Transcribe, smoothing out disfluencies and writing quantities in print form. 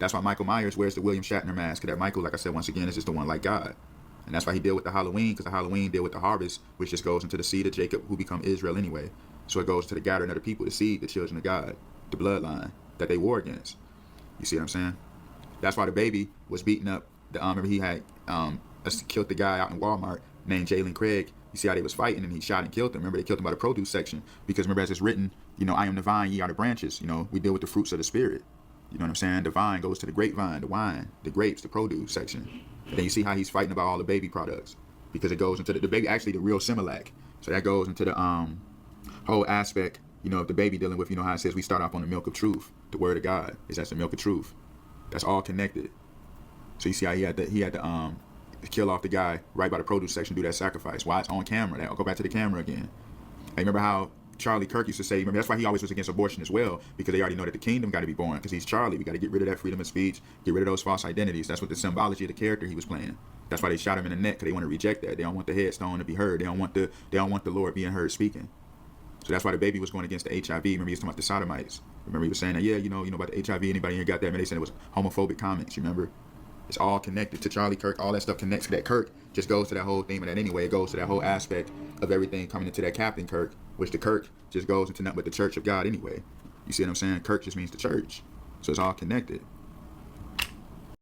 That's why Michael Myers wears the William Shatner mask. That Michael, like I said, once again, is just the one like God. And that's why he deal with the Halloween, because the Halloween deal with the harvest, which just goes into the seed of Jacob, who become Israel anyway. So it goes to the gathering of the people, the seed, the children of God, the bloodline that they war against. You see what I'm saying? That's why the baby was beating up. Remember he had killed the guy out in Walmart named Jalen Craig. You see how they was fighting, and he shot and killed him. Remember, they killed him by the produce section, because remember, as it's written, I am the vine, ye are the branches. We deal with the fruits of the spirit. You know what I'm saying? The vine goes to the grapevine, the wine, the grapes, the produce section. And then you see how he's fighting about all the baby products, because it goes into the baby, actually the real Similac. So that goes into the whole aspect, of the baby dealing with, how it says we start off on the milk of truth. The word of God that's the milk of truth. That's all connected. So you see how he had to kill off the guy right by the produce section, do that sacrifice. Why? It's on camera. I'll go back to the camera again. Hey, remember how Charlie Kirk used to say, remember, that's why he always was against abortion as well, because they already know that the kingdom got to be born, because he's Charlie. We got to get rid of that freedom of speech, get rid of those false identities. That's what the symbology of the character he was playing. That's why they shot him in the neck, because they want to reject that. They don't want the headstone to be heard. They don't want the Lord being heard speaking. So that's why the baby was going against the HIV. Remember, he was talking about the sodomites. Remember, he was saying that, yeah, about the HIV. Anybody here got that? Man, they said it was homophobic comments. You remember? It's all connected to Charlie Kirk. All that stuff connects to that Kirk. Just goes to that whole theme of that anyway. It goes to that whole aspect of everything coming into that Captain Kirk, which the Kirk just goes into nothing but the church of God anyway. You see what I'm saying? Kirk just means the church. So it's all connected.